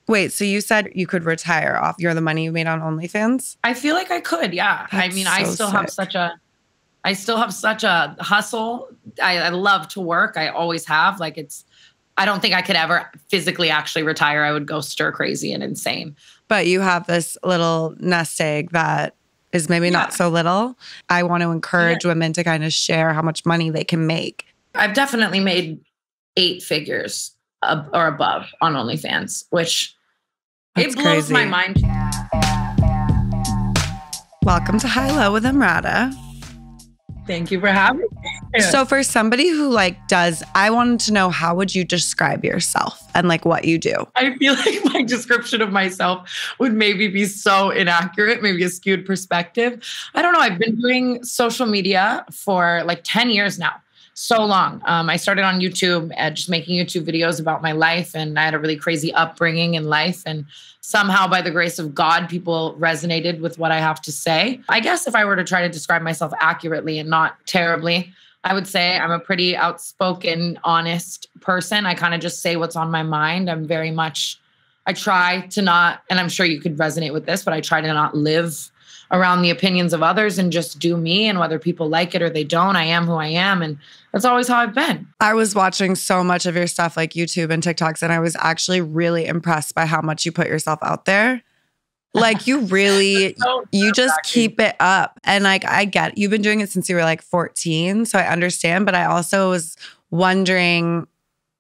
Wait, so you said you could retire off the money you made on OnlyFans? I feel like I could, yeah. I mean, I still have such a hustle. I love to work. I always have. I don't think I could ever physically actually retire. I would go stir crazy and insane. But you have this little nest egg that is maybe not so little. I want to encourage women to kind of share how much money they can make. I've definitely made 8 figures or above on OnlyFans, which it blows my mind. Welcome to High Low with EmRata. Thank you for having me. So for somebody who I wanted to know, how would you describe yourself and what you do? I feel like my description of myself would maybe be so inaccurate, maybe a skewed perspective. I don't know. I've been doing social media for 10 years now. So long. I started on YouTube, just making YouTube videos about my life. And I had a really crazy upbringing in life. And somehow, by the grace of God, people resonated with what I have to say. I guess if I were to try to describe myself accurately and not terribly, I would say I'm a pretty outspoken, honest person. I kind of just say what's on my mind. I try to not, and I'm sure you could resonate with this, but I try to not live around the opinions of others and just do me, and whether people like it or they don't, I am who I am. And that's always how I've been. I was watching so much of your stuff like YouTube and TikToks, and I was actually really impressed by how much you put yourself out there. You really, you just keep it up. And I get, you've been doing it since you were 14. So I understand, but I also was wondering,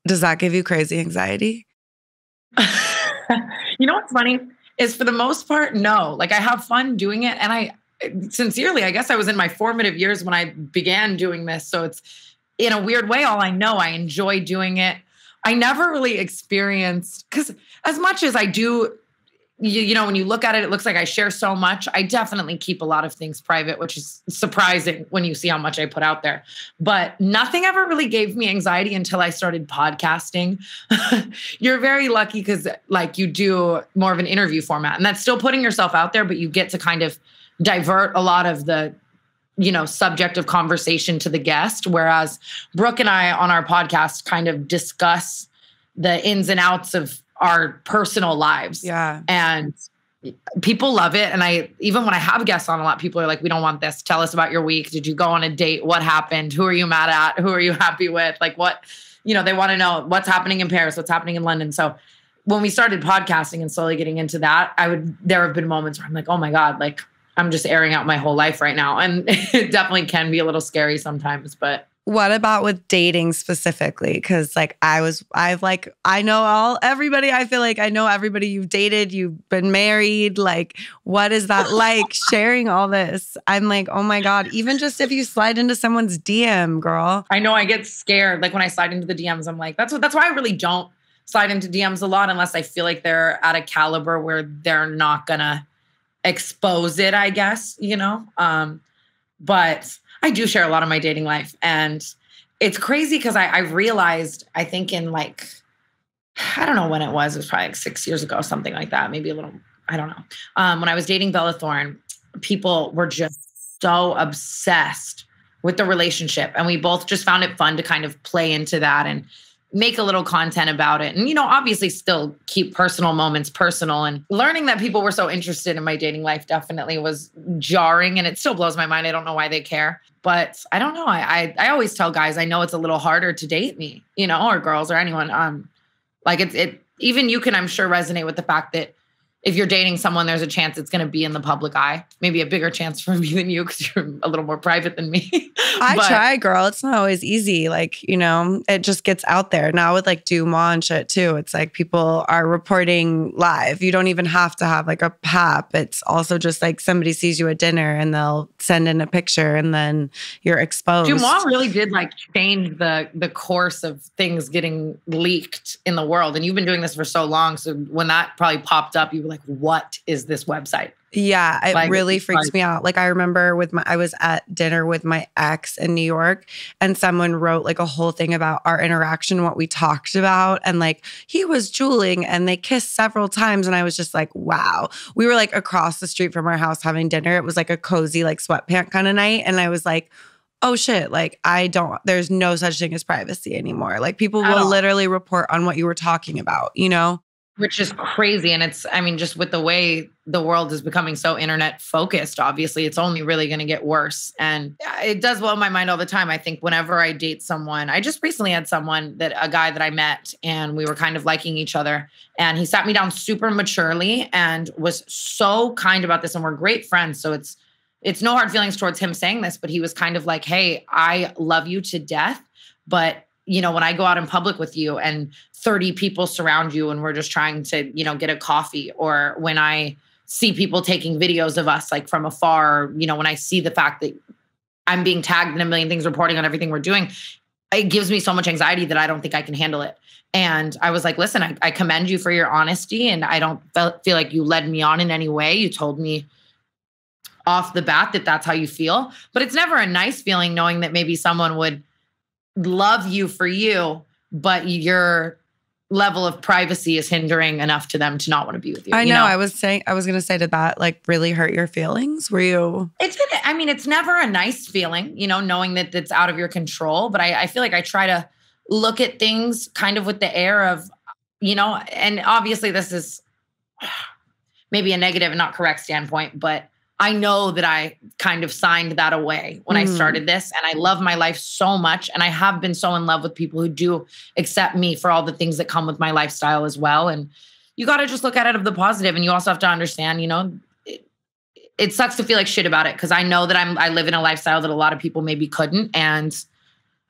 does that give you crazy anxiety? You know what's funny? Is for the most part, no. I have fun doing it. And I sincerely, I guess I was in my formative years when I began doing this. So it's in a weird way, all I know, I enjoy doing it. I never really experienced, because as much as I do, you know, when you look at it, it looks like I share so much. I definitely keep a lot of things private, which is surprising when you see how much I put out there. But nothing ever really gave me anxiety until I started podcasting. You're very lucky because you do more of an interview format, and that's still putting yourself out there, but you get to kind of divert a lot of the, subject of conversation to the guest. Whereas Brooke and I on our podcast kind of discuss the ins and outs of our personal lives. Yeah. And people love it. And even when I have guests on, a lot of people are like, we don't want this. Tell us about your week. Did you go on a date? What happened? Who are you mad at? Who are you happy with? What, they want to know what's happening in Paris, what's happening in London. So when we started podcasting and slowly getting into that, there have been moments where I'm like, oh my God, I'm just airing out my whole life right now. And it definitely can be a little scary sometimes, but. What about with dating specifically? Because I know everybody. I feel like I know everybody you've dated, you've been married. What is that like sharing all this? I'm like, oh my God, even just if you slide into someone's DM, girl. I know I get scared. When I slide into the DMs, I'm like, that's why I really don't slide into DMs a lot unless I feel like they're at a caliber where they're not gonna expose it, I guess, but I do share a lot of my dating life, and it's crazy because I've realized, I think in I don't know when it was probably 6 years ago, something like that, maybe a little, I don't know. When I was dating Bella Thorne, people were just so obsessed with the relationship, and we both just found it fun to kind of play into that and make a little content about it. And, obviously still keep personal moments personal. And learning that people were so interested in my dating life definitely was jarring, and it still blows my mind. I don't know why they care, but I don't know. I always tell guys, I know it's a little harder to date me, or girls or anyone. Even you can, I'm sure, resonate with the fact that if you're dating someone, there's a chance it's going to be in the public eye. Maybe a bigger chance for me than you because you're a little more private than me. I try, girl. It's not always easy. It just gets out there. Now with Duma and shit too, it's people are reporting live. You don't even have to have a pap. It's also just somebody sees you at dinner and they'll send in a picture and then you're exposed. Duma really did change the course of things getting leaked in the world. And you've been doing this for so long. So when that probably popped up, you were like, what is this website? Yeah, it really freaks me out. I remember I was at dinner with my ex in New York, and someone wrote a whole thing about our interaction, what we talked about. And he was juuling and they kissed several times. And I was just like, wow. We were across the street from our house having dinner. It was a cozy, sweatpant kind of night. And I was like, oh shit, there's no such thing as privacy anymore. People will literally report on what you were talking about, Which is crazy. And it's, I mean, just with the way the world is becoming so internet focused, obviously, it's only really going to get worse. And it does blow my mind all the time. I think whenever I date someone, I just recently had a guy that I met, and we were kind of liking each other. And he sat me down super maturely and was so kind about this. And we're great friends. So it's no hard feelings towards him saying this, but he was kind of like, hey, I love you to death. But when I go out in public with you and 30 people surround you and we're just trying to, get a coffee, or when I see people taking videos of us like from afar, when I see the fact that I'm being tagged in a million things, reporting on everything we're doing, it gives me so much anxiety that I don't think I can handle it. And I was like, listen, I commend you for your honesty, and I don't feel like you led me on in any way. You told me off the bat that that's how you feel, but it's never a nice feeling knowing that maybe someone would love you for you, but your level of privacy is hindering enough to them to not want to be with you. I know. I was going to say, did that like really hurt your feelings? Were you? It's never a nice feeling, knowing that it's out of your control. But I feel like I try to look at things kind of with the air of, and obviously this is maybe a negative and not correct standpoint, but I know that I kind of signed that away when I started this, and I love my life so much. And I have been so in love with people who do accept me for all the things that come with my lifestyle as well. And you got to just look at it of the positive. And you also have to understand, it sucks to feel like shit about it, because I know that I live in a lifestyle that a lot of people maybe couldn't. And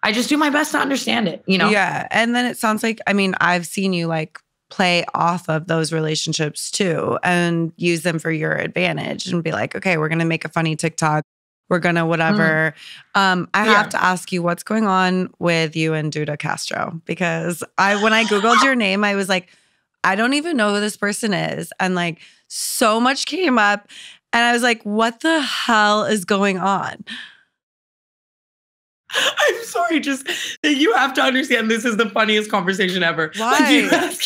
I just do my best to understand it, Yeah. And then it sounds like, I've seen you like play off of those relationships too and use them for your advantage and be like, okay, we're going to make a funny TikTok. We're going to whatever. I have to ask you, what's going on with you and Duda Castro? Because when I Googled your name, I was like, I don't even know who this person is. And like so much came up and I was like, what the hell is going on? I'm sorry, just you have to understand this is the funniest conversation ever. Why?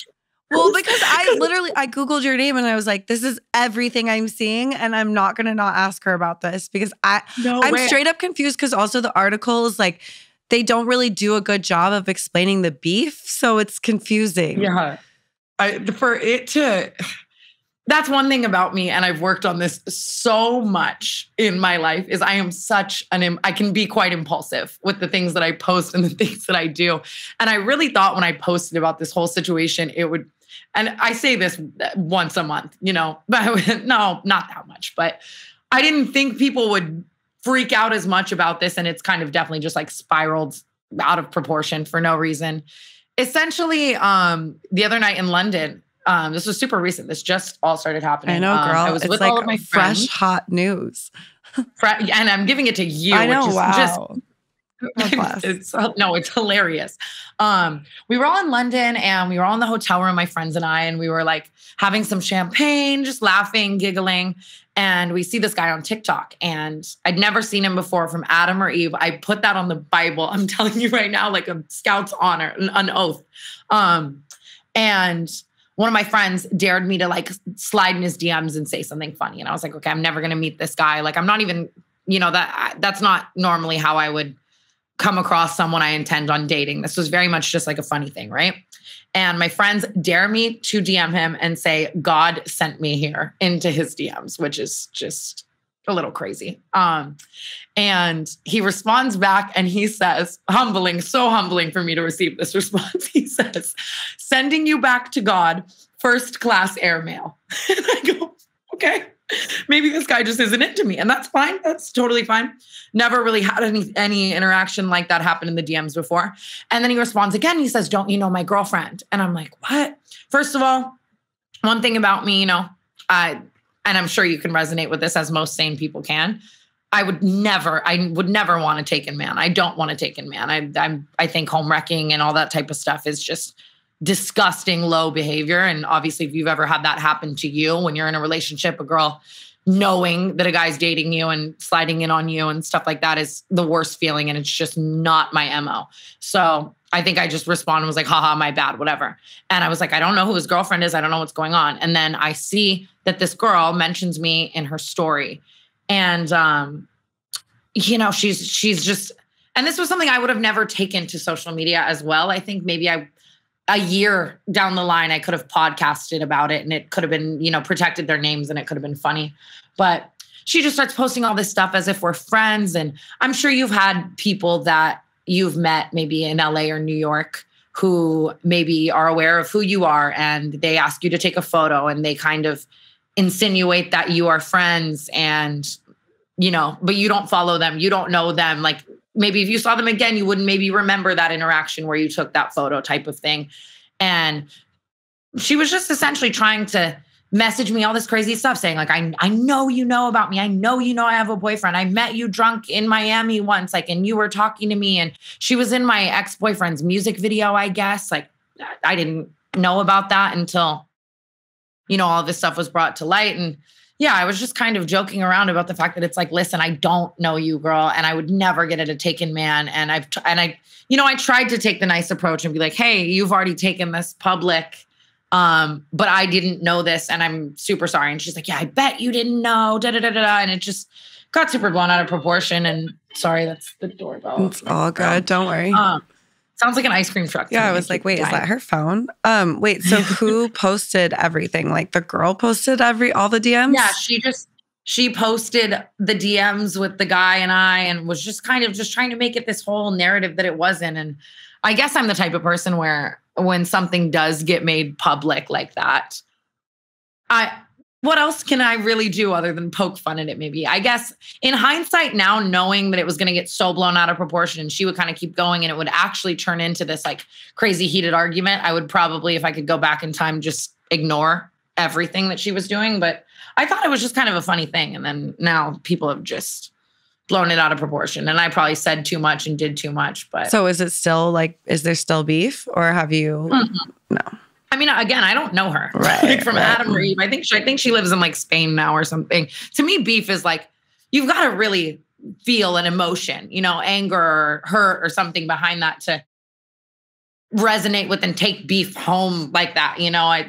Well, because I Googled your name and I was like, this is everything I'm seeing. And I'm not going to not ask her about this because I'm straight up confused, because also the articles, like, they don't really do a good job of explaining the beef. So it's confusing. Yeah. That's one thing about me. And I've worked on this so much in my life, is I am I can be quite impulsive with the things that I post and the things that I do. And I really thought when I posted about this whole situation, it would, and I say this once a month, but no, not that much, but I didn't think people would freak out as much about this. And it's kind of definitely just like spiraled out of proportion for no reason. Essentially, the other night in London, this was super recent. This just all started happening. I know, girl. I was it's with like all of my friends. Fresh, hot news. And I'm giving it to you. I know, which is wow. It's hilarious. We were all in London and we were all in the hotel room, my friends and I, and we were like having some champagne, just laughing, giggling. And we see this guy on TikTok, and I'd never seen him before, from Adam or Eve. I put that on the Bible. I'm telling you right now, like a scout's honor, an oath. And one of my friends dared me to like slide in his DMs and say something funny. And I was like, okay, I'm never going to meet this guy. Like, I'm not even, that's not normally how I would come across someone I intend on dating. This was very much just like a funny thing, right? And my friends dare me to DM him and say, God sent me here, into his DMs, which is just a little crazy. And he responds back and he says, so humbling for me to receive this response. He says, sending you back to God, first class airmail. And I go, okay, maybe this guy just isn't into me. And that's fine. That's totally fine. Never really had any interaction like that happen in the DMs before. And then he responds again. He says, don't you know my girlfriend? And I'm like, what? First of all, one thing about me, and I'm sure you can resonate with this, as most sane people can. I would never want a taken man. I don't want a taken man. I think home wrecking and all that type of stuff is just disgusting, low behavior. And obviously, if you've ever had that happen to you when you're in a relationship, a girl knowing that a guy's dating you and sliding in on you and stuff like that is the worst feeling. And it's just not my MO. So I think I just responded and was like, haha, my bad, whatever. And I was like, I don't know who his girlfriend is. I don't know what's going on. And then I see that this girl mentions me in her story. And, she's just, and this was something I would have never taken to social media as well. I think maybe I a year down the line, I could have podcasted about it and it could have been, protected their names and it could have been funny. But she just starts posting all this stuff as if we're friends. And I'm sure you've had people that you've met maybe in LA or New York who maybe are aware of who you are and they ask you to take a photo and they kind of insinuate that you are friends and, but you don't follow them. You don't know them. Like, maybe if you saw them again, you wouldn't maybe remember that interaction where you took that photo type of thing. And she was just essentially trying to message me all this crazy stuff saying like, I know you know about me. I know I have a boyfriend. I met you drunk in Miami once, like, and you were talking to me. And she was in my ex-boyfriend's music video, I guess. Like, I didn't know about that until, all this stuff was brought to light. And yeah, I was just kind of joking around about the fact that it's like, listen, I don't know you, girl, and I would never get at a taken man. And I tried to take the nice approach and be like, hey, you've already taken this public, but I didn't know this, and I'm super sorry. And she's like, yeah, I bet you didn't know, da da da da, and it just got super blown out of proportion. And sorry, that's the doorbell. It's all good. Don't worry. Sounds like an ice cream truck. Yeah, I was like, wait, is that her phone? Wait, so who posted everything? Like the girl posted all the DMs? Yeah, she posted the DMs with the guy and I, and was just kind of just trying to make it this whole narrative that it wasn't. And I guess I'm the type of person where when something does get made public like that, what else can I really do other than poke fun at it? Maybe, I guess in hindsight now, knowing that it was going to get so blown out of proportion and she would kind of keep going and it would actually turn into this like crazy heated argument, I would probably, if I could go back in time, just ignore everything that she was doing. But I thought it was just kind of a funny thing. And then now people have just blown it out of proportion. And I probably said too much and did too much. But so is it still like, is there still beef or have you? Mm-hmm. No. I mean, again, I don't know her. Right, like from right. Adam or Eve. I think she lives in like Spain now or something. To me, beef is like, you've got to really feel an emotion, anger or hurt or something behind that to resonate with and take beef home like that.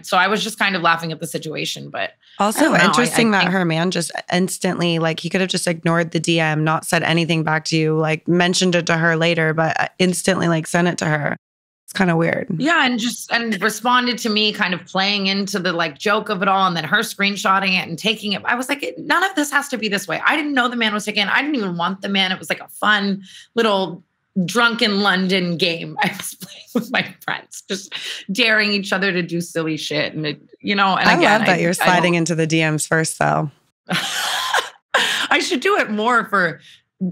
So I was just kind of laughing at the situation, but also interesting that her man just instantly, like he could have just ignored the DM, not said anything back to you, like mentioned it to her later, but instantly like sent it to her. It's kind of weird. Yeah. And responded to me kind of playing into the like joke of it all. And then her screenshotting it and taking it. I was like, none of this has to be this way. I didn't know the man was taken. I didn't even want the man. It was like a fun little drunken London game I was playing with my friends, just daring each other to do silly shit. And and I love that you're sliding into the DMs first though. I should do it more for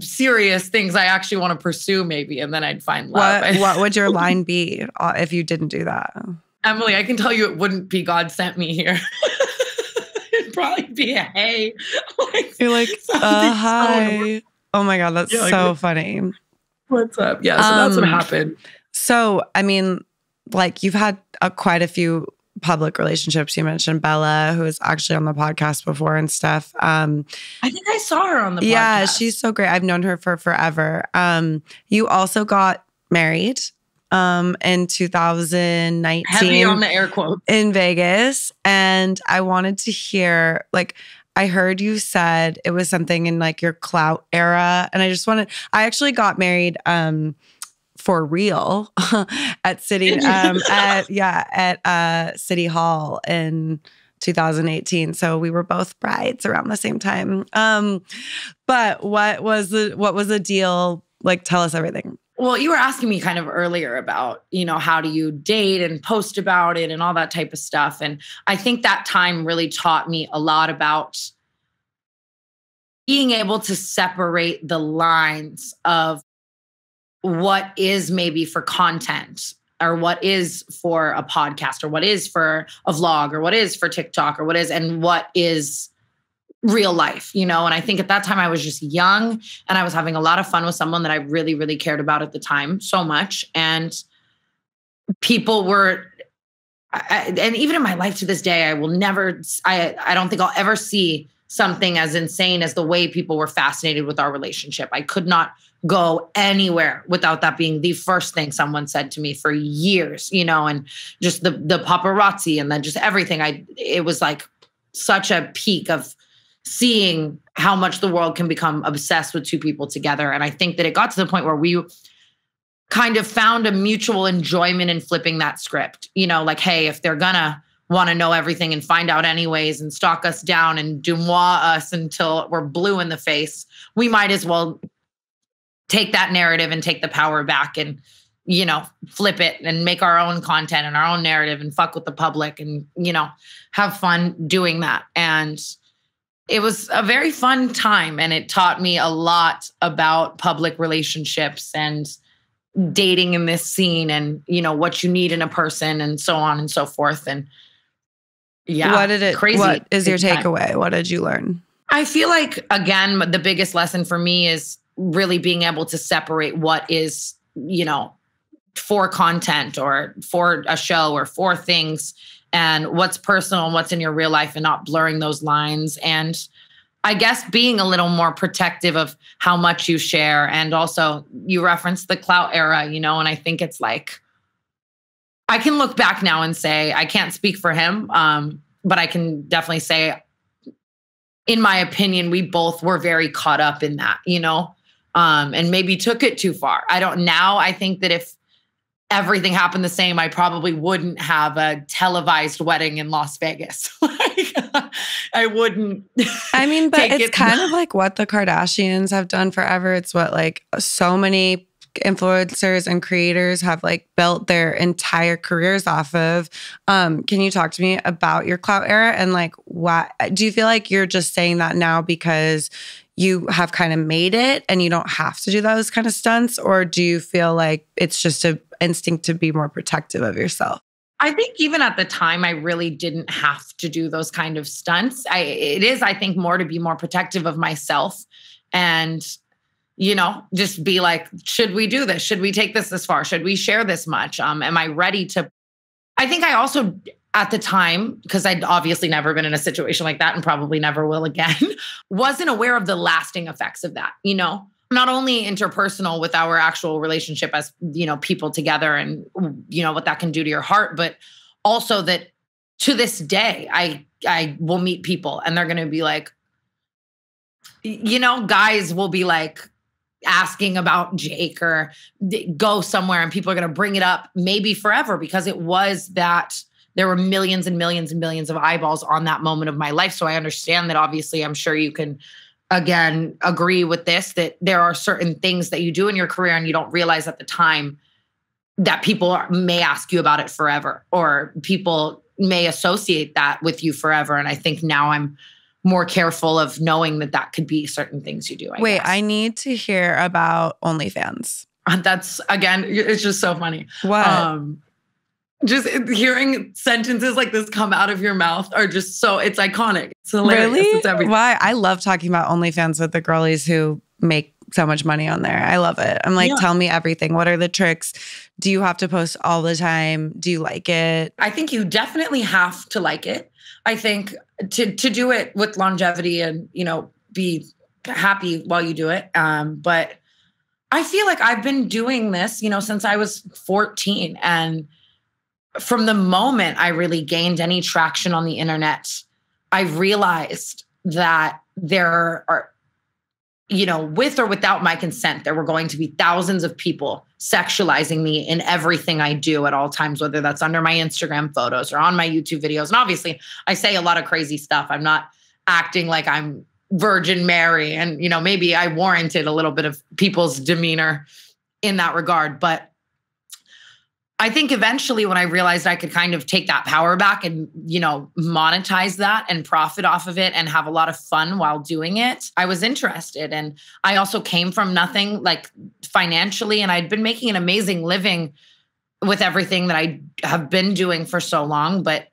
serious things I actually want to pursue maybe, and then I'd find love. What would your line be if you didn't do that? Emily, I can tell you it wouldn't be God sent me here. It'd probably be a hey. You're like, hi. Oh my God, that's so funny. What's up? Yeah, so that's what happened. So, I mean, like you've had quite a few public relationships. You mentioned Bella, who was actually on the podcast before and stuff. I think I saw her on the podcast. Yeah, she's so great. I've known her for forever. You also got married in 2019. Heavy on the air quotes. In Vegas. And I wanted to hear, like, I heard you said it was something in like your clout era. And I actually got married for real at City at City Hall in 2018. So we were both brides around the same time. But what was the deal? Like, tell us everything. Well, you were asking me kind of earlier about, how do you date and post about it and all that type of stuff. And I think that time really taught me a lot about being able to separate the lines of what is maybe for content or what is for a podcast or what is for a vlog or what is for TikTok or what is real life, And I think at that time I was just young and I was having a lot of fun with someone that I really, really cared about at the time so much. And people were, and even in my life to this day, I don't think I'll ever see something as insane as the way people were fascinated with our relationship. I could not go anywhere without that being the first thing someone said to me for years, and just the paparazzi and then just everything. It was like such a peak of seeing how much the world can become obsessed with two people together. And I think that it got to the point where kind of found a mutual enjoyment in flipping that script. You know, like, hey, if they're gonna want to know everything and find out anyways and stalk us down and dumois us until we're blue in the face, we might as well take that narrative and take the power back and, you know, flip it and make our own content and our own narrative and fuck with the public and, you know, have fun doing that. And it was a very fun time. And it taught me a lot about public relationships and dating in this scene and, you know, what you need in a person and so on and so forth. And yeah, crazy. What is your takeaway? What did you learn? I feel like, again, the biggest lesson for me is really being able to separate what is, you know, for content or for a show or for things and what's personal and what's in your real life and not blurring those lines. And I guess being a little more protective of how much you share. And also you referenced the clout era, you know, and I think it's like, I can look back now and say, I can't speak for him, but I can definitely say, in my opinion, we both were very caught up in that, you know, and maybe took it too far. I think that if everything happened the same, I probably wouldn't have a televised wedding in Las Vegas. I wouldn't. I mean, but it's kind of like what the Kardashians have done forever. It's what like so many influencers and creators have like built their entire careers off of. Can you talk to me about your clout era and like why do you feel like you're just saying that now because you have kind of made it and you don't have to do those kind of stunts, or do you feel like it's just an instinct to be more protective of yourself? I think even at the time, I really didn't have to do those kind of stunts. It is, I think, more to be more protective of myself and, you know, just be like, should we do this? Should we take this far? Should we share this much? Am I ready to? I think I also, at the time, because I'd obviously never been in a situation like that and probably never will again, wasn't aware of the lasting effects of that, you know? Not only interpersonal with our actual relationship as, you know, people together and, you know, what that can do to your heart, but also that to this day, I will meet people and they're going to be like, you know, guys will be like asking about Jake or go somewhere and people are going to bring it up maybe forever because it was that there were millions and millions and millions of eyeballs on that moment of my life. So I understand that obviously I'm sure you can again, agree with this, that there are certain things that you do in your career and you don't realize at the time that people may ask you about it forever or people may associate that with you forever. And I think now I'm more careful of knowing that that could be certain things you do. I guess. I need to hear about OnlyFans. That's, again, it's just so funny. What? Just hearing sentences like this come out of your mouth are just so, it's iconic. It's hilarious. Really? It's everything. Why? I love talking about OnlyFans with the girlies who make so much money on there. I love it. I'm like, tell me everything. What are the tricks? Do you have to post all the time? Do you like it? I think you definitely have to like it. I think to do it with longevity and, you know, be happy while you do it. But I feel like I've been doing this, you know, since I was 14. And from the moment I really gained any traction on the internet, I realized that there are, you know, with or without my consent, there were going to be thousands of people sexualizing me in everything I do at all times, whether that's under my Instagram photos or on my YouTube videos. And obviously I say a lot of crazy stuff. I'm not acting like I'm Virgin Mary. And, you know, maybe I warranted a little bit of people's demeanor in that regard. But I think eventually when I realized I could kind of take that power back and, you know, monetize that and profit off of it and have a lot of fun while doing it, I was interested. And I also came from nothing like financially, and I'd been making an amazing living with everything that I have been doing for so long. But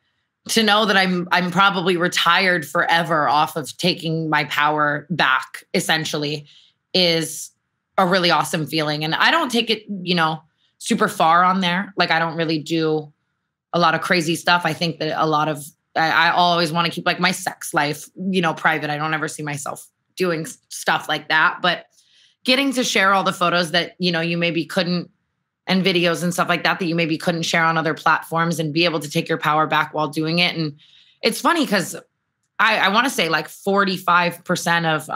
to know that I'm probably retired forever off of taking my power back essentially is a really awesome feeling. And I don't take it, you know, super far on there. Like I don't really do a lot of crazy stuff. I think that a lot of, I always want to keep like my sex life, you know, private. I don't ever see myself doing stuff like that, but getting to share all the photos that, you know, you maybe couldn't, and videos and stuff like that, that you maybe couldn't share on other platforms and be able to take your power back while doing it. And it's funny because I want to say like 45% of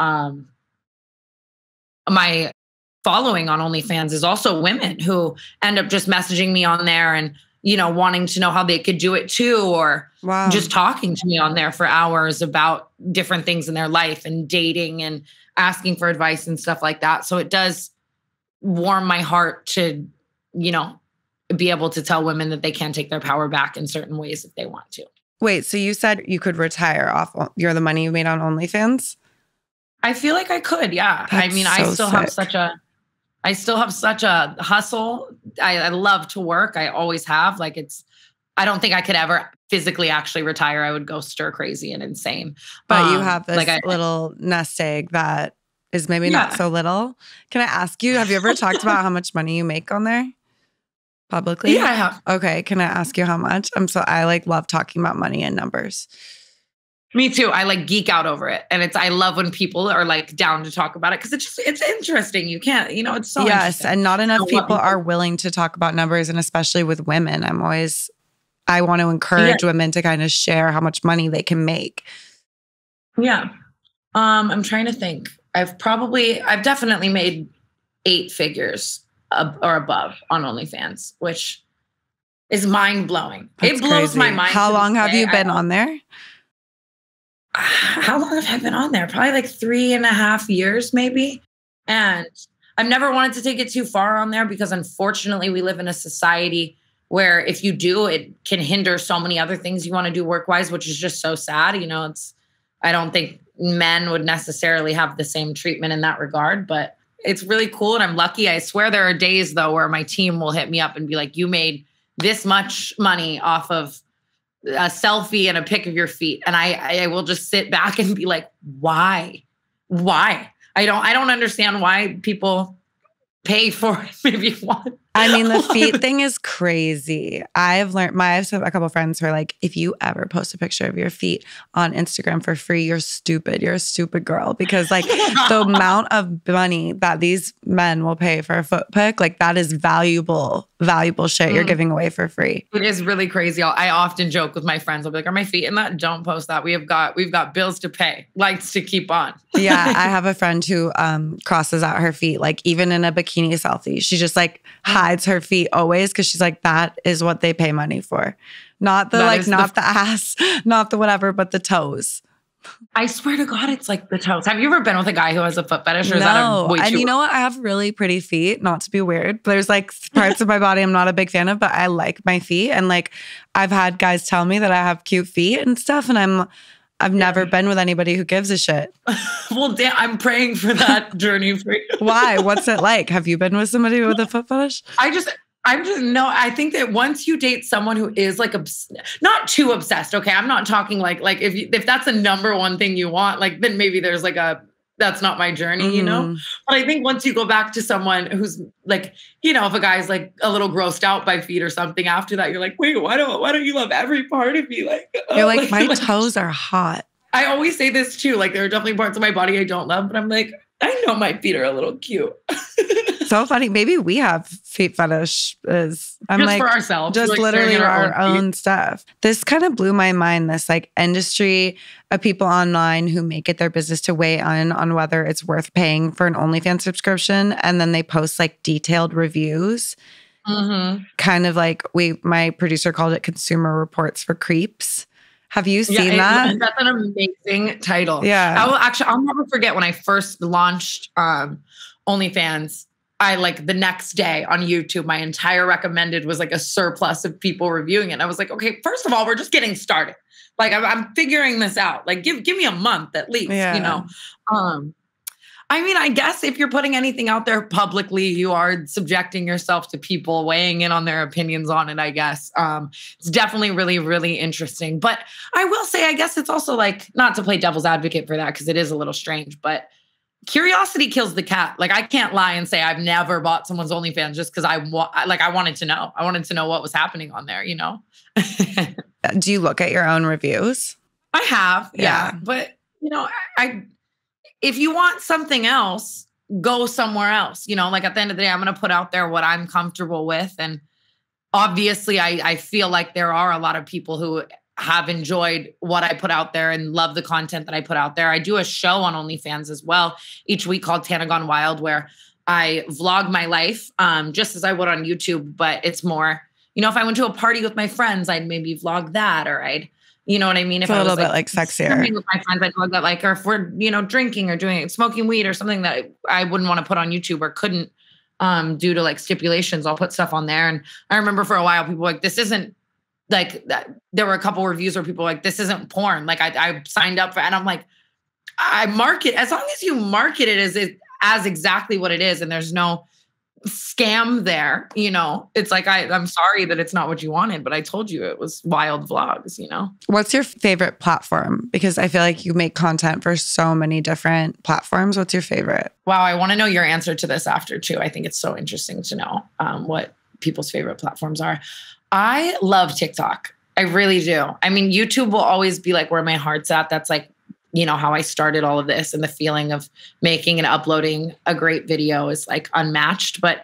my following on OnlyFans is also women who end up just messaging me on there and, wanting to know how they could do it too, or just talking to me on there for hours about different things in their life and dating and asking for advice and stuff like that. So it does warm my heart to, be able to tell women that they can take their power back in certain ways if they want to. Wait, so you said you could retire off the money you made on OnlyFans? I feel like I could, yeah. That's I still have such a hustle. I love to work. I always have. I don't think I could ever physically actually retire. I would go stir crazy and insane. But you have this little nest egg that is maybe not so little. Can I ask you, have you ever talked about how much money you make on there publicly? Yeah, I have. Okay. Can I ask you how much? I love talking about money and numbers. Me too. I geek out over it. And I love when people are down to talk about it because it's interesting. You can't, it's so interesting. And not enough people are willing to talk about numbers, and especially with women. I want to encourage women to kind of share how much money they can make. Yeah. I'm trying to think. I've definitely made 8 figures or above on OnlyFans, which is mind blowing. It blows my mind. How long have you been on there? How long have I been on there? Probably 3.5 years, maybe. And I've never wanted to take it too far on there because unfortunately we live in a society where if you do, it can hinder so many other things you want to do work-wise, which is just so sad. I don't think men would necessarily have the same treatment in that regard, but it's really cool. And I'm lucky. I swear there are days though, where my team will hit me up and be like, you made this much money off of a selfie and a pic of your feet. And I will just sit back and be like, why? I don't understand why people pay for it. Maybe one. The feet thing is crazy. I've learned, I have a couple of friends who are like, if you ever post a picture of your feet on Instagram for free, you're stupid. You're a stupid girl. Because the amount of money that these men will pay for a foot pic, that is valuable shit you're giving away for free. It is really crazy. I often joke with my friends. I'll be like, are my feet in that? Don't post that. We've got bills to pay, lights to keep on. Yeah. I have a friend who crosses out her feet, even in a bikini selfie. She just hides her feet always because she's like, that is what they pay money for. Not the not the ass, not the whatever, but the toes. I swear to God, it's the toes. Have you ever been with a guy who has a foot fetish? Or is that way and you know what? I have really pretty feet, not to be weird. But there's parts of my body I'm not a big fan of, but I like my feet. And I've had guys tell me that I have cute feet and stuff. And I've never been with anybody who gives a shit. Well, damn, I'm praying for that journey for you. Why? What's it like? Have you been with somebody with a foot fetish? I think that once you date someone who is not too obsessed, okay? I'm not talking if that's the number one thing you want, then maybe there's that's not my journey, But I think once you go back to someone who's if a guy's a little grossed out by feet or something, after that, you're like, wait, why don't you love every part of me? You're like, my toes are hot. I always say this too. There are definitely parts of my body I don't love, but I'm like, I know my feet are a little cute. So funny. Maybe we have feet fetishes. I'm just for ourselves. Just literally our own stuff. This kind of blew my mind, this industry of people online who make it their business to weigh in on whether it's worth paying for an OnlyFans subscription. And then they post detailed reviews. Mm-hmm. Kind of my producer called it consumer reports for creeps. Have you seen that? That's an amazing title. Yeah. I'll never forget when I first launched OnlyFans. The next day on YouTube, my entire recommended was a surplus of people reviewing it. I was like, okay, first of all, we're just getting started. I'm figuring this out. Give me a month at least, I guess if you're putting anything out there publicly, you are subjecting yourself to people weighing in on their opinions on it, I guess. It's definitely really, really interesting. But I will say, I guess it's also not to play devil's advocate for that because it is a little strange, but curiosity kills the cat. I can't lie and say I've never bought someone's OnlyFans just because I wanted to know. I wanted to know what was happening on there, Do you look at your own reviews? I have, yeah. But, if you want something else, go somewhere else. At the end of the day, I'm going to put out there what I'm comfortable with. And obviously, I feel like there are a lot of people who have enjoyed what I put out there and love the content that I put out there. I do a show on OnlyFans as well each week called Tana Gone Wild, where I vlog my life just as I would on YouTube, but it's more, you know, if I went to a party with my friends, I'd maybe vlog that, or you know what I mean? It's a little bit like sexier. With my friends, I'd vlog that, like, or if we're, you know, drinking or smoking weed or something that I wouldn't want to put on YouTube or couldn't due to like stipulations, I'll put stuff on there. And I remember for a while, people were like, this isn't like that. There were a couple reviews where people were like, this isn't porn. Like I signed up for, and I'm like, I market, as long as you market it as exactly what it is, and there's no scam there, you know, it's like, I'm sorry that it's not what you wanted, but I told you it was wild vlogs, you know. What's your favorite platform? Because I feel like you make content for so many different platforms. What's your favorite? Wow, I want to know your answer to this after too. I think it's so interesting to know what people's favorite platforms are. I love TikTok. I really do. I mean, YouTube will always be like where my heart's at. That's like, you know, how I started all of this, and the feeling of making and uploading a great video is like unmatched. But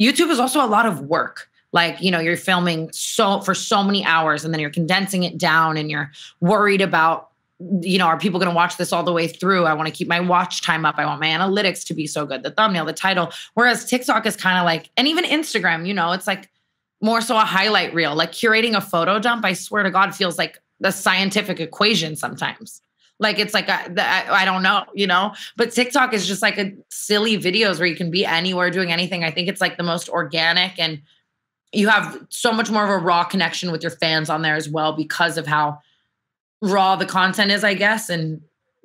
YouTube is also a lot of work. Like, you know, you're filming for so many hours, and then you're condensing it down, and you're worried about, you know, are people going to watch this all the way through? I want to keep my watch time up. I want my analytics to be so good, the thumbnail, the title. Whereas TikTok is kind of like, and even Instagram, you know, it's like more so a highlight reel. Like curating a photo dump, I swear to God, feels like the scientific equation sometimes. Like, it's like, I don't know, you know, but TikTok is just like a silly videos where you can be anywhere doing anything. I think it's like the most organic, and you have so much more of a raw connection with your fans on there as well, because of how raw the content is, I guess, and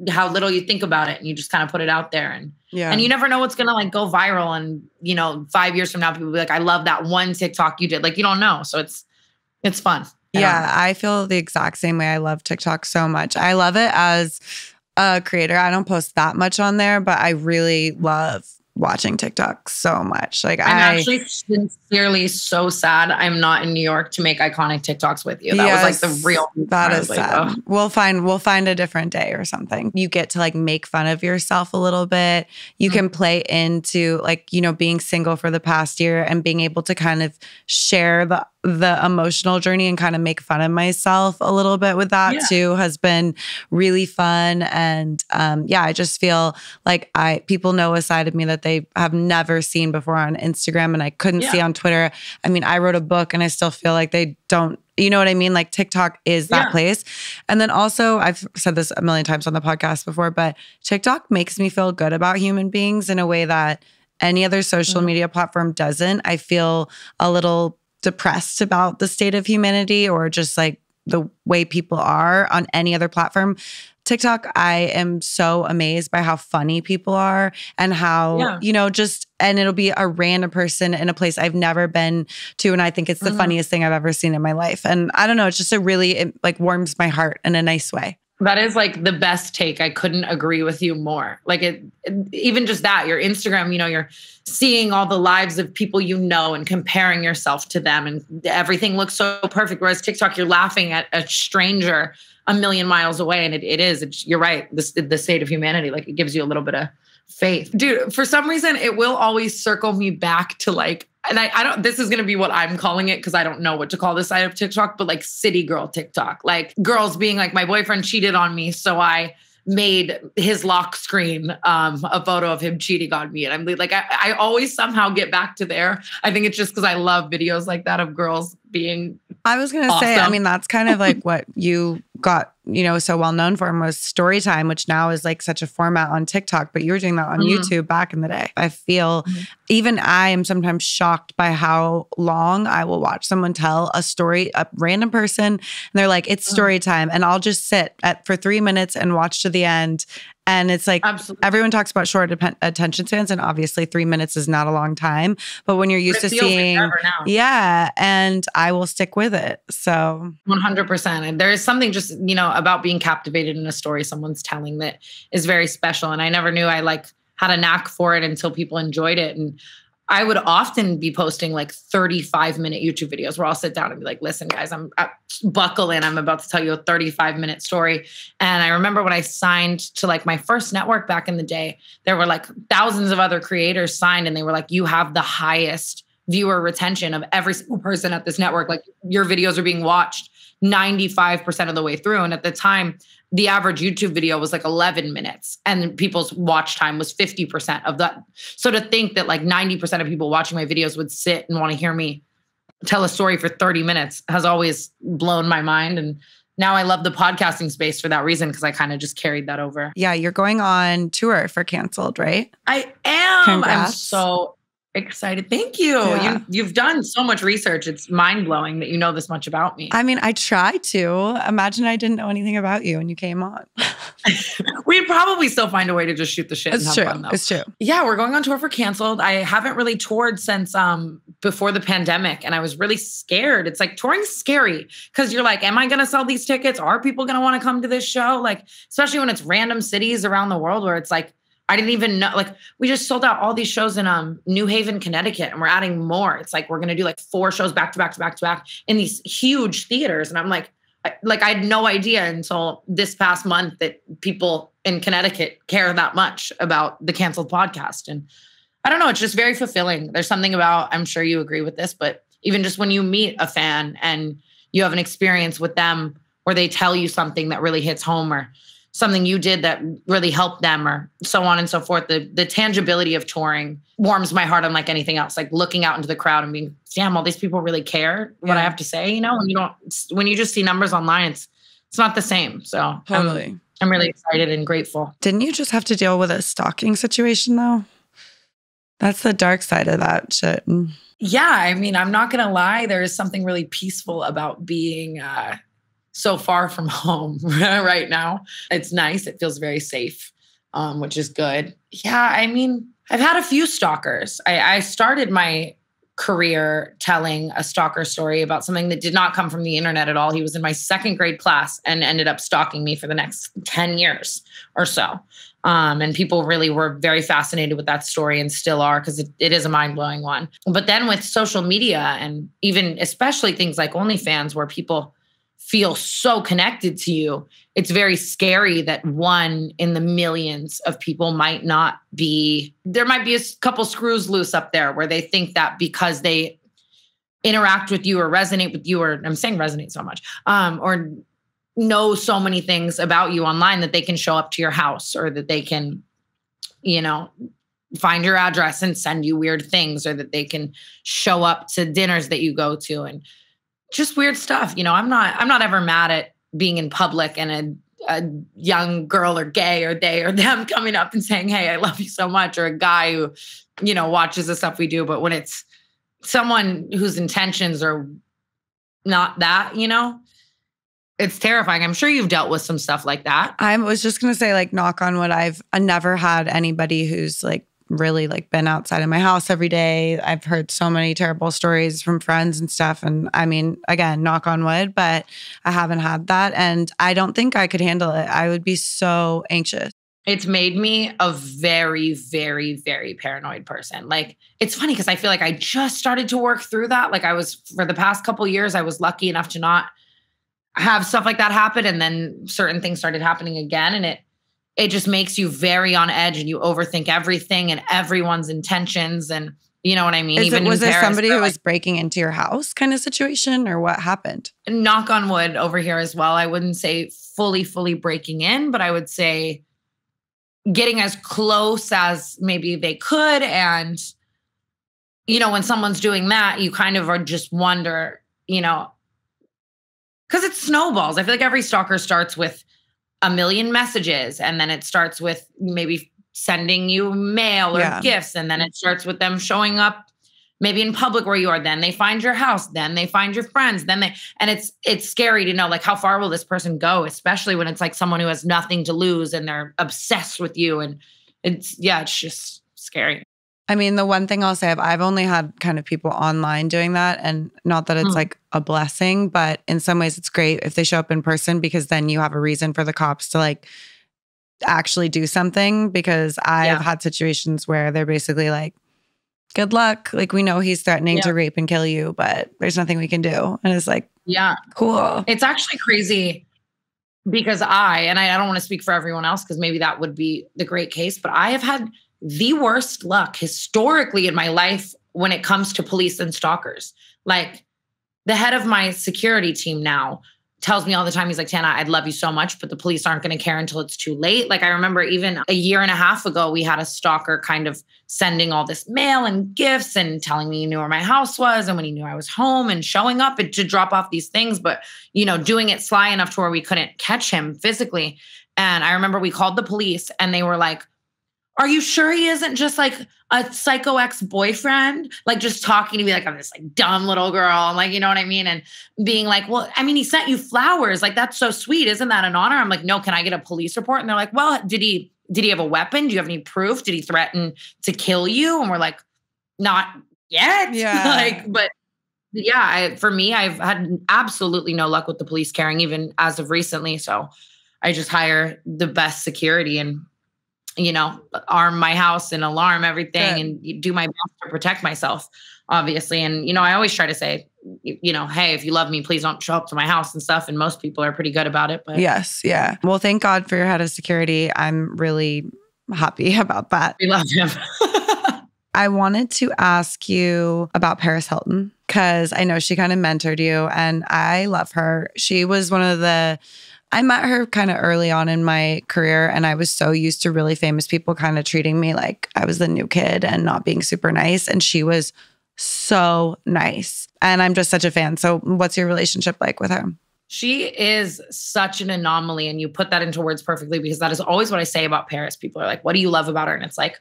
how little you think about it, and you just kind of put it out there, and you never know what's going to like go viral. And, you know, 5 years from now, people will be like, I love that one TikTok you did. Like, you don't know. So it's fun. Yeah, I feel the exact same way. I love TikTok so much. I love it as a creator. I don't post that much on there, but I really love watching TikTok so much. Like, I'm actually sincerely so sad I'm not in New York to make iconic TikToks with you. That was like the real. That is sad. We'll find a different day or something. You get to like make fun of yourself a little bit. You can play into like, you know, being single for the past year and being able to kind of share the emotional journey and kind of make fun of myself a little bit with that too has been really fun. And I just feel like people know a side of me that they have never seen before on Instagram, and I couldn't see on Twitter. I mean, I wrote a book and I still feel like they don't, you know what I mean? Like TikTok is that place. And then also, I've said this a million times on the podcast before, but TikTok makes me feel good about human beings in a way that any other social media platform doesn't. I feel a little depressed about the state of humanity, or just like the way people are on any other platform. TikTok, I am so amazed by how funny people are, and how, you know, and it'll be a random person in a place I've never been to. And I think it's the funniest thing I've ever seen in my life. And I don't know, it's just it like warms my heart in a nice way. That is like the best take. I couldn't agree with you more. Like even just that, your Instagram, you know, you're seeing all the lives of people you know and comparing yourself to them, and everything looks so perfect. Whereas TikTok, you're laughing at a stranger a million miles away, and you're right, the state of humanity. Like, it gives you a little bit of faith. Dude, for some reason, it will always circle me back to like, and I don't, this is going to be what I'm calling it, because I don't know what to call this side of TikTok, but like city girl TikTok, like girls being like, my boyfriend cheated on me, so I made his lock screen a photo of him cheating on me. And I'm like, I always somehow get back to there. I think it's just because I love videos like that of girls being I was going to say, I mean, that's kind of like what you got, you know, so well known for, was story time, which now is like such a format on TikTok, but you were doing that on YouTube back in the day. I feel even I am sometimes shocked by how long I will watch someone tell a story, a random person, and they're like, it's story time. And I'll just sit for 3 minutes and watch to the end. And it's like, everyone talks about short attention spans, and obviously 3 minutes is not a long time. But when you're used to seeing, and I will stick with it. So 100%. And there is something just, you know, about being captivated in a story someone's telling that is very special. And I never knew I like had a knack for it until people enjoyed it. And I would often be posting like 35-minute YouTube videos where I'll sit down and be like, listen, guys, buckle in. I'm about to tell you a 35-minute story. And I remember when I signed to like my first network back in the day, there were like thousands of other creators signed, and they were like, you have the highest viewer retention of every single person at this network. Like, your videos are being watched 95% of the way through. And at the time, the average YouTube video was like 11 minutes and people's watch time was 50% of that. So to think that like 90% of people watching my videos would sit and want to hear me tell a story for 30 minutes has always blown my mind. And now I love the podcasting space for that reason, because I kind of just carried that over. Yeah, you're going on tour for Canceled, right? I am. Congrats. I'm so excited. Thank you. Yeah. You've done so much research. It's mind-blowing that you know this much about me. I mean, I try to. Imagine I didn't know anything about you and you came on. We'd probably still find a way to just shoot the shit and have fun, though. It's true. Yeah, we're going on tour for Canceled. I haven't really toured since before the pandemic, and I was really scared. It's like touring's scary because you're like, am I going to sell these tickets? Are people going to want to come to this show? Like, especially when it's random cities around the world where it's like, I didn't even know, like we just sold out all these shows in New Haven, Connecticut, and we're adding more. It's like, we're going to do like 4 shows back to back to back to back in these huge theaters. And I'm like I had no idea until this past month that people in Connecticut care that much about the Canceled podcast. And I don't know, it's just very fulfilling. There's something about, I'm sure you agree with this, but even just when you meet a fan and you have an experience with them where they tell you something that really hits home or something you did that really helped them or so on and so forth. The tangibility of touring warms my heart unlike anything else. Like looking out into the crowd and being, damn, all these people really care what I have to say. You know, when you just see numbers online, it's not the same. So totally. I'm really excited and grateful. Didn't you just have to deal with a stalking situation though? That's the dark side of that shit. Yeah. I mean, I'm not going to lie. There is something really peaceful about being, so far from home right now. It's nice. It feels very safe, which is good. Yeah, I mean, I've had a few stalkers. I started my career telling a stalker story about something that did not come from the internet at all. He was in my 2nd grade class and ended up stalking me for the next 10 years or so. And people really were very fascinated with that story and still are, because it is a mind-blowing one. But then with social media and even especially things like OnlyFans, where people feel so connected to you, it's very scary that one in the millions of people might not be, there might be a couple screws loose up there where they think that because they interact with you or resonate with you, or I'm saying resonate so much, or know so many things about you online that they can show up to your house, or that they can, you know, find your address and send you weird things, or that they can show up to dinners that you go to and just weird stuff. You know, I'm not ever mad at being in public and a young girl or gay or they or them coming up and saying, hey, I love you so much, or a guy who, you know, watches the stuff we do. But when it's someone whose intentions are not that, you know, it's terrifying. I'm sure you've dealt with some stuff like that. I was just going to say, like, knock on wood, I've never had anybody who's like really like been outside of my house every day. I've heard so many terrible stories from friends and stuff. And I mean, again, knock on wood, but I haven't had that. And I don't think I could handle it. I would be so anxious. It's made me a very, very, very paranoid person. Like, it's funny because I feel like I just started to work through that. Like for the past couple of years, I was lucky enough to not have stuff like that happen. And then certain things started happening again. And it just makes you very on edge, and you overthink everything and everyone's intentions. And you know what I mean? Was there somebody who was breaking into your house kind of situation, or what happened? Knock on wood over here as well. I wouldn't say fully breaking in, but I would say getting as close as maybe they could. And, you know, when someone's doing that, you kind of are just wonder, you know, because it snowballs. I feel like every stalker starts with a million messages, and then it starts with maybe sending you mail or gifts, and then it starts with them showing up maybe in public where you are. Then they find your house, then they find your friends, and it's scary to know, like, how far will this person go, especially when it's like someone who has nothing to lose and they're obsessed with you. And it's just scary. I mean, the one thing I'll say, I've only had kind of people online doing that, and not that it's like a blessing, but in some ways it's great if they show up in person, because then you have a reason for the cops to like actually do something. Because I've had situations where they're basically like, good luck. Like, we know he's threatening to rape and kill you, but there's nothing we can do. And it's like, cool. It's actually crazy because I don't want to speak for everyone else, because maybe that would be the great case, but I have had the worst luck historically in my life when it comes to police and stalkers. Like, the head of my security team now tells me all the time, he's like, Tana, I'd love you so much, but the police aren't going to care until it's too late. Like I remember even a year and a half ago, we had a stalker kind of sending all this mail and gifts and telling me he knew where my house was and when he knew I was home and showing up to drop off these things, but doing it sly enough to where we couldn't catch him physically. And I remember we called the police and they were like, are you sure he isn't just like a psycho ex-boyfriend? Like just talking to me like I'm this like dumb little girl. And like, you know what I mean? And being like, well, I mean, he sent you flowers. Like, that's so sweet. Isn't that an honor? I'm like, no, can I get a police report? And they're like, well, did he have a weapon? Do you have any proof? Did he threaten to kill you? And we're like, not yet. Yeah. But yeah, for me, I've had absolutely no luck with the police caring, even as of recently. So I just hire the best security and arm my house and alarm everything and do my best to protect myself, obviously. And, I always try to say, hey, if you love me, please don't show up to my house and stuff. And most people are pretty good about it. But yes. Yeah. Well, thank God for your head of security. I'm really happy about that. We love him. I wanted to ask you about Paris Hilton because I know she kind of mentored you and I love her. She was I met her kind of early on in my career and I was so used to really famous people kind of treating me like I was the new kid and not being super nice. And she was so nice. And I'm just such a fan. So what's your relationship like with her? She is such an anomaly. And you put that into words perfectly because that is always what I say about Paris. People are like, what do you love about her? And it's like,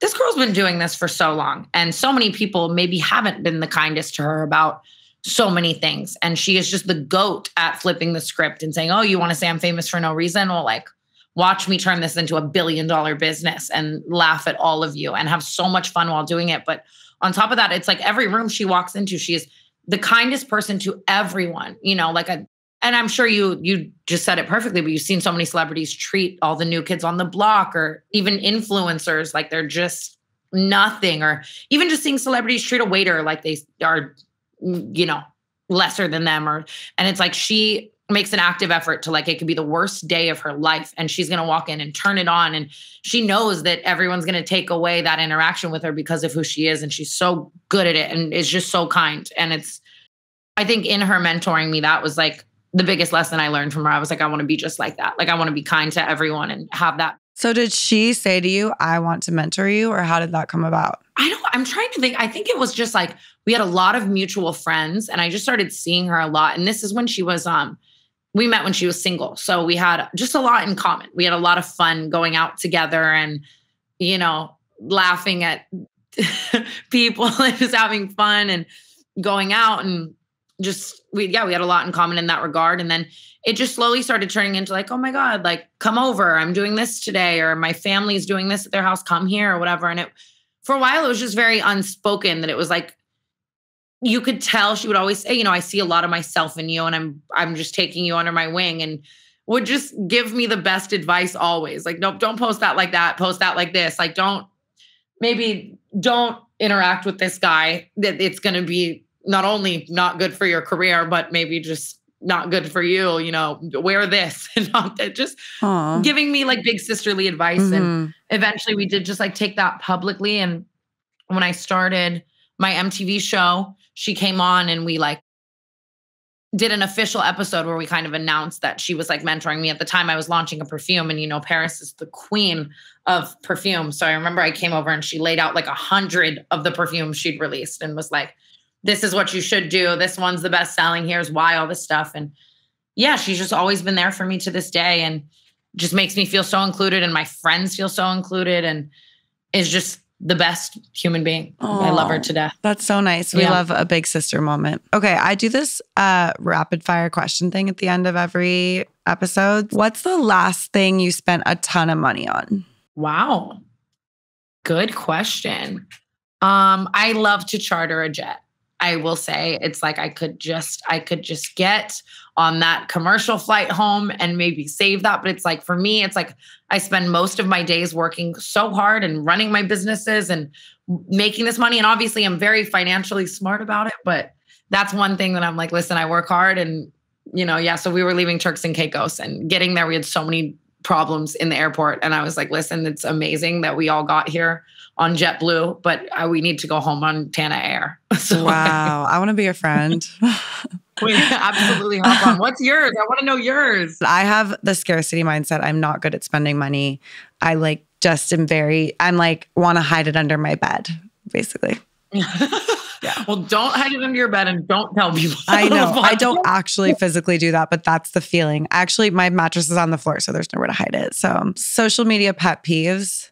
this girl's been doing this for so long. And so many people maybe haven't been the kindest to her about so many things. And she is just the GOAT at flipping the script and saying, oh, you want to say I'm famous for no reason? Well, like, watch me turn this into $1 billion business and laugh at all of you and have so much fun while doing it. But on top of that, it's like every room she walks into, she is the kindest person to everyone, and I'm sure you just said it perfectly, but you've seen so many celebrities treat all the new kids on the block or even influencers like they're just nothing, or even just seeing celebrities treat a waiter like they are lesser than them, and it's like she makes an active effort to like, it could be the worst day of her life and she's going to walk in and turn it on. And she knows that everyone's going to take away that interaction with her because of who she is. And she's so good at it and is just so kind. And I think in her mentoring me, that was like the biggest lesson I learned from her. I was like, I want to be just like that. Like I want to be kind to everyone and have that. So did she say to you, I want to mentor you, or how did that come about? I'm trying to think. I think it was just like, we had a lot of mutual friends and I just started seeing her a lot. And this is when she was, we met when she was single. So we had just a lot in common. We had a lot of fun going out together and, laughing at people and just having fun and going out and just, we had a lot in common in that regard. And then it just slowly started turning into like, oh my God, like come over, I'm doing this today, or my family's doing this at their house, come here or whatever. And for a while, it was just very unspoken that it was like, you could tell she would always say, I see a lot of myself in you and I'm just taking you under my wing, and would just give me the best advice always. Like, nope, don't post that like that. Post that like this. Like, don't interact with this guy, that it's going to be not only not good for your career, but maybe just not good for you, wear this and not that, just giving me like big sisterly advice. Mm-hmm. And eventually we did just like take that publicly. And when I started my MTV show, she came on and we like did an official episode where we kind of announced that she was like mentoring me. At the time I was launching a perfume, and Paris is the queen of perfume. So I remember I came over and she laid out like 100 of the perfumes she'd released and was like, this is what you should do. This one's the best selling. Here's why, all this stuff. And yeah, she's just always been there for me to this day and just makes me feel so included, and my friends feel so included, and is just the best human being. Oh, I love her to death. That's so nice. We love a big sister moment. Okay, I do this rapid fire question thing at the end of every episode. What's the last thing you spent a ton of money on? Wow. Good question. I love to charter a jet. I will say it's like I could just get on that commercial flight home and maybe save that. But it's like, for me, it's like I spend most of my days working so hard and running my businesses and making this money. And obviously I'm very financially smart about it, but that's one thing that I'm like, listen, I work hard. And, so we were leaving Turks and Caicos, and getting there, we had so many problems in the airport. And I was like, listen, it's amazing that we all got here on JetBlue, but we need to go home on Tana Air. So, wow. I want to be your friend. We absolutely hop on. What's yours? I want to know yours. I have the scarcity mindset. I'm not good at spending money. I like just am I'm like, want to hide it under my bed, basically. Yeah. Well, don't hide it under your bed and don't tell people. I know. I don't actually physically do that, but that's the feeling. Actually, my mattress is on the floor, so there's nowhere to hide it. So social media pet peeves,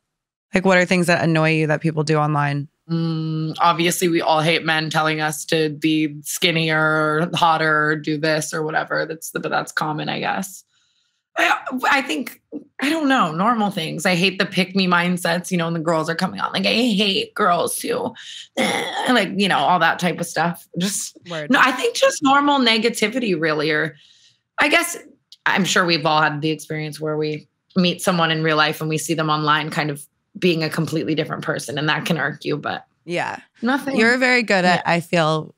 like what are things that annoy you that people do online? Obviously, we all hate men telling us to be skinnier or hotter or do this or whatever. But that's common, I guess. I think, I don't know, normal things. I hate the pick me mindsets, you know, and the girls are coming on. Like, I hate girls who, like, you know, all that type of stuff. Just, no, I think just normal negativity, really. Or I guess, I'm sure we've all had the experience where we meet someone in real life and we see them online kind of being a completely different person, and that can irk you, but yeah, nothing. You're very good at, I felt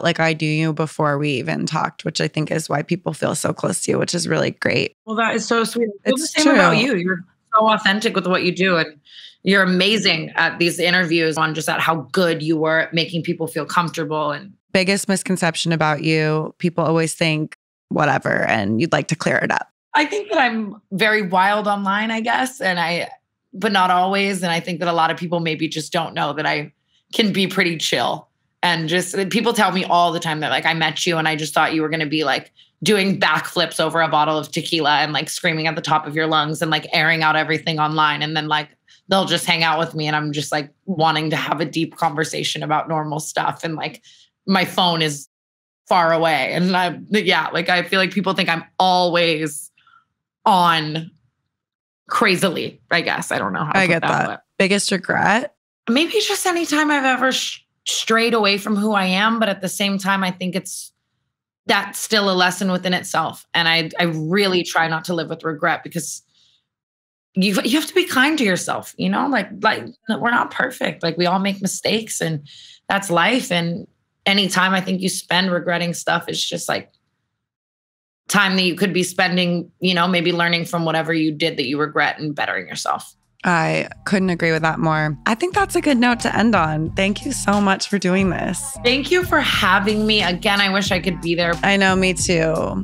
like I knew you before we even talked, which I think is why people feel so close to you, which is really great. Well, that is so sweet. It's the same true. About you. You're so authentic with what you do, and you're amazing at these interviews on just at how good you were at making people feel comfortable. And biggest misconception about you, people always think whatever, and you'd like to clear it up. I think that I'm very wild online, I guess, but not always. And I think that a lot of people maybe just don't know that I can be pretty chill. And just people tell me all the time that like, I met you and I just thought you were going to be like doing backflips over a bottle of tequila and like screaming at the top of your lungs and like airing out everything online. And then like, they'll just hang out with me and I'm just like wanting to have a deep conversation about normal stuff. And like my phone is far away. And I feel like people think I'm always on crazily, I guess. I don't know how to I get that. Biggest regret? Maybe just anytime I've ever strayed away from who I am. But at the same time, I think that's still a lesson within itself. And I really try not to live with regret, because you have to be kind to yourself, you know, like we're not perfect. Like we all make mistakes, and that's life. And anytime I think you spend regretting stuff, it's just like time that you could be spending, you know, maybe learning from whatever you did that you regret and bettering yourself. I couldn't agree with that more. I think that's a good note to end on. Thank you so much for doing this. Thank you for having me. Again, I wish I could be there. I know, me too.